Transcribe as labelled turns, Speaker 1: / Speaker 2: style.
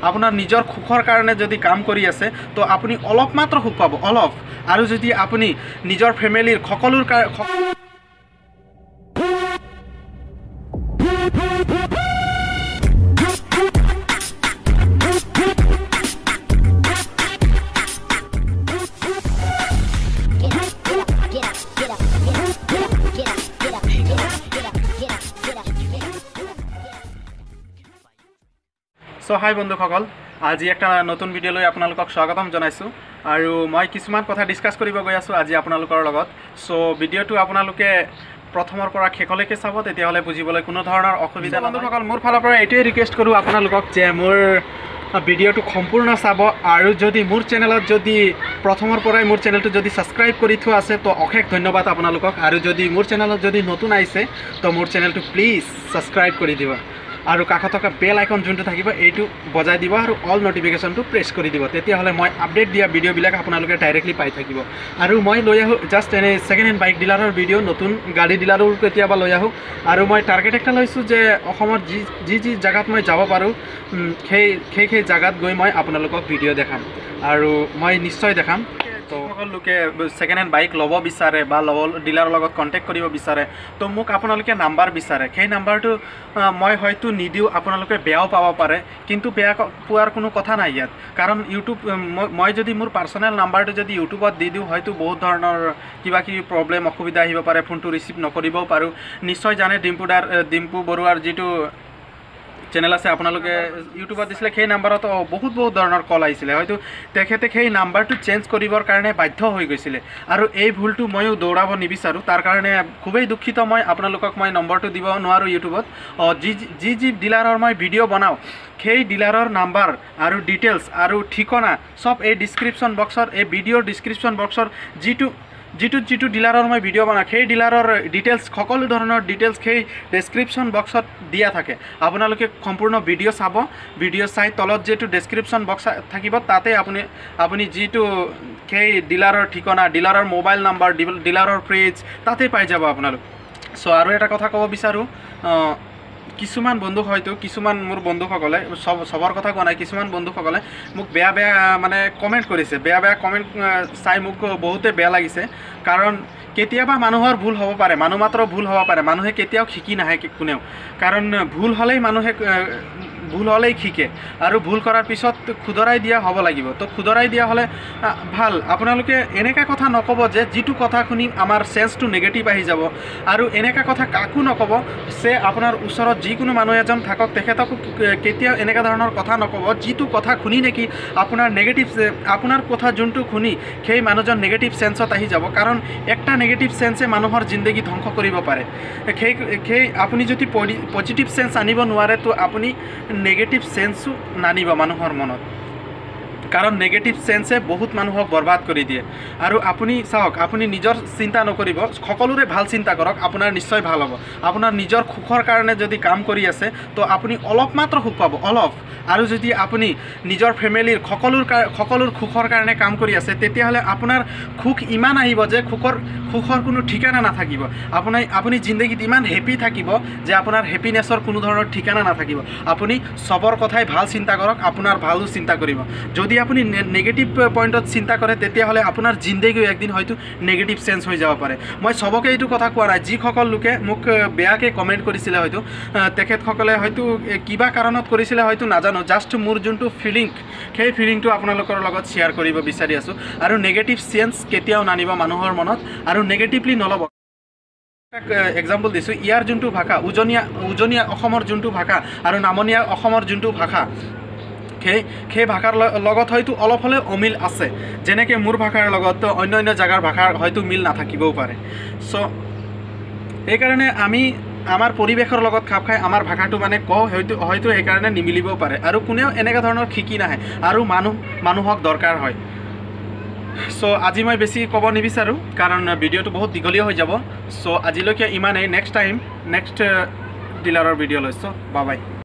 Speaker 1: আপোনাৰ নিজৰ সুখৰ কাৰণে যদি কাম কৰি আছে তো আপুনি অলপ মাত্ৰ সুখ পাব অলপ আৰু যদি আপুনি নিজৰ ফ্যামিলিৰ সকলোৰ সো হাই বন্ধুসকল আজি একটা নতুন ভিডিও লৈ আপোনালোকক স্বাগতম জনাইছো আৰু মই কিছুমান কথা ডিসকাস কৰিব গৈ আছো আজি আপোনালোকৰ লগত সো ভিডিওটো আপোনালোকে প্ৰথমৰ পৰা শেষলৈকে চাব তেতিয়া হলে বুজিবলৈ কোনো ধৰণৰ অসুবিধা নহয় বন্ধুসকল মোৰ ফালৰ পৰা এটোই ৰিকুৱেষ্ট কৰো আপোনালোকক যে মোৰ ভিডিওটো সম্পূৰ্ণ চাব আৰু যদি মোৰ চেনেলত যদি প্ৰথমৰ পৰাই মোৰ চেনেলটো যদি সাবস্ক্ৰাইব কৰি থোৱা আছে তো অশেষ ধন্যবাদ আপোনালোকক আৰু যদি মোৰ চেনেলত যদি নতুন আইছে তো মোৰ চেনেলটো প্লিজ সাবস্ক্ৰাইব কৰি দিবা আৰু কাষত থকা বেল আইকন যোনটো থাকিব এইটো বজাই দিব আৰু অল নোটিফিকেশনটো প্ৰেছ কৰি দিব তেতিয়া হলে মই আপডেট দিয়া ভিডিও বিলাক আপোনালোকে ডাইৰেক্টলি পাই থাকিব আৰু মই লৈ আহো জাস্ট এনে সেকেন্ড হ্যান্ড বাইক ডিলাৰৰ ভিডিও নতুন গাড়ী ডিলাৰৰ কেতিয়াবা লৈ আহো আৰু মই টাৰ্গেট একটা লৈছো যে অসমৰ যি জায়গাত মই যাব পাৰো সেই জায়গাত গৈ মই আপোনালোকক ভিডিও দেখাম আৰু মই নিশ্চয় দেখাম তো সকলোকে সেকেন্ড হ্যান্ড বাইক লব বিচাৰে বা লব ডিলাৰৰ লগত কন্টাক্ট কৰিব বিচাৰে তো মোক আপোনালোকে নাম্বাৰ বিচাৰে সেই নাম্বাৰটো মই হয়তো নিদিও আপোনালোকে বেয়াও পাব পাৰে কিন্তু বেয়া পোৱাৰ কোনো কথা নাই ইয়াত কাৰণ ইউটিউব মই যদি মোৰ পাৰ্সোনাল নাম্বাৰটো যদি ইউটিউবত দি দিও হয়তো বহুত ধৰণৰ কিবা কি প্ৰবলেম অসুবিধা আহিব পাৰে ফোনটো ৰিসিভ নকৰিবও পাৰো নিশ্চয় জানে ডিম্পু বৰুৱাৰ যেটো চেনেল আছে আপোনালোকে ইউটিউবত দিছিলে সেই নাম্বাৰত বহুত ধৰণৰ কল আহিছিলে হয়তো তেখেতে সেই নাম্বাৰটো চেঞ্জ কৰিবৰ কাৰণে বাধ্য হৈ গৈছিলে আৰু এই ভুলটো মইও দৌৰাব নিবিচাৰো তাৰ কাৰণে খুবেই দুখিত মই আপোনালোকক মই নম্বৰটো দিব নোৱাৰো ইউটিউবত যি ডিলাৰৰ মই ভিডিও বনাও সেই ডিলাৰৰ নাম্বাৰ আৰু ডিটেইলছ আৰু ঠিকনা সব এই ডেসক্ৰিপচন বক্সৰ এই ভিডিওৰ ডেসক্ৰিপচন বক্সৰ যিটো ডিলাৰৰ মই ভিডিও বনাও সেই ডিলাৰৰ ডিটেইলছ সকলো ধৰণৰ ডিটেইলছ সেই ডেসক্ৰিপচন বক্সত দিয়া থাকে আপোনালোকে সম্পূৰ্ণ ভিডিও চাব ভিডিও চাই তলত যেটো ডেসক্ৰিপচন বক্স থাকিব তাতে আপুনি যিটো সেই ডিলাৰৰ ঠিকনা ডিলাৰৰ মোবাইল নাম্বাৰ ডিলাৰৰ পেজ তাতে পাই যাব আপোনালোক সো আৰু এটা কথা ক'ব বিচাৰো কিছুমান বন্ধু হয়তো কিছুমান মোৰ বন্ধুসকলে সবৰ কথা কোৱা নাই কিছুমান বন্ধুসকলে মোক বেয়া মানে কমেন্ট কৰিছে বেয়া কমেন্ট চাই মোক বহুতে বেয়া লাগিছে কাৰণ কেতিয়াবা মানুহৰ ভুল হ'ব পাৰে মানুহ মাত্ৰ ভুল হ'ব পাৰে মানুহে কেতিয়াও শিকি নাহে কোনেও কাৰণ ভুল হলেই শিকে আৰু ভুল কৰাৰ পিছত খুদৰাই দিয়া হ'ব লাগিব তো খুদৰাই দিয়া হলে ভাল আপোনালোকে এনেকা কথা নকব যে যিটো কথা শুনি আমাৰ সেন্সটো নেগেটিভ আহি যাব আৰু এনেকা কথা কাকো নকব সে আপোনাৰ ওচৰত যিকোনো মানুহ এজন থাকক তেখেতক কেতিয়া এনেকা ধৰণৰ কথা নকব যিটো কথা শুনি নেকি আপোনাৰ নেগেটিভ আপোনাৰ কথা যোনটো শুনি সেই মানুহজন নেগেটিভ সেন্সত আহি যাব কাৰণ একটা নেগেটিভ সেন্সে মানুহৰ জিন্দগী ধ্বংস কৰিব পাৰে সেই আপুনি যদি পজিটিভ সেন্স আনিব নোৱাৰে তো আপুনি নেগেটিভ সেন্সও নানিব মানুহৰ মনত কাৰণ নেগেটিভ সেন্সে বহুত মানুহক বৰবাদ কৰি দিয়ে আৰু আপুনি চাওক আপুনি নিজৰ চিন্তা নকৰিব সকলোৰে ভাল চিন্তা কৰক আপোনাৰ নিশ্চয় ভাল হ'ব আপোনাৰ নিজৰ সুখৰ কাৰণে যদি কাম কৰি আছে তো আপুনি অলপ মাত্ৰ সুখ পাব অলপ আৰু যদি আপুনি নিজৰ ফ্যামিলিৰ সকলোৰ সুখৰ কাৰণে কাম কৰি আছে তেতিয়া হলে আপোনাৰ সুখ ইমান আহিব যে সুখৰ কোনো ঠিকানা নাথাকিব আপুনি জিন্দগীত ইমান হেপি থাকিব যে আপোনাৰ হেপিনেছৰ কোনো ধৰণৰ ঠিকানা নাথাকিব আপুনি সবৰ কথাই ভাল চিন্তা কৰক আপোনাৰ ভালো চিন্তা কৰিব যদি আপুনি নেগেটিভ পয়েন্টত চিন্তা কৰে তেতিয়া হলে আপোনাৰ জিন্দগী একদিন হয়তো নেগেটিভ সেন্স হৈ যাব পাৰে মই সবকে এইটো কথা কোৱা নাই যি সকল লোকে মোক বেয়াকে কমেন্ট কৰিছিলে হয়তো তেখেতসকলে হয়তো কিবা কাৰণত কৰিছিলে হয়তো নাজানো জাস্ট মোৰ যোনটো ফিলিং সেই ফিলিংটো আপোনালোকৰ লগত শেয়াৰ কৰিব বিচাৰি আছো আৰু নেগেটিভ সেন্স কেতিয়াও নানিব মানুহৰ মনত আৰু নেগেটিভলি নলব এক্সাম্পল দিছো ইয়াৰ যোনটো ভাষা উজনিয়া অসমৰ যোনটো ভাষা আৰু নামনিয়া অসমৰ যোনটো ভাষা সেই ভাষাৰ লগত হয়তো অলপ হলে অমিল আছে যেনেকৈ মোৰ ভাষাৰ লগত অন্য জায়গাৰ ভাষাৰ হয়তো মিল নাথাকিবও পাৰে সো এই কাৰণে আমি আমাৰ পৰিবেশৰ লগত খাপ খাই আমাৰ ভাষাটো মানে হয়তো এই কাৰণে নিমিলিবও পাৰে আৰু কোনেও এনেকা ধৰণৰ শিকি নাহে আৰু মানুহক দৰকাৰ হয় সো আজি মই বেছি ক'ব নিবিচাৰো কাৰণ ভিডিওটো বহুত দীঘলীয়া হৈ যাব সো আজিলৈকে ইমানেই নেক্সট ডিলাৰৰ ভিডিও লৈছো বাই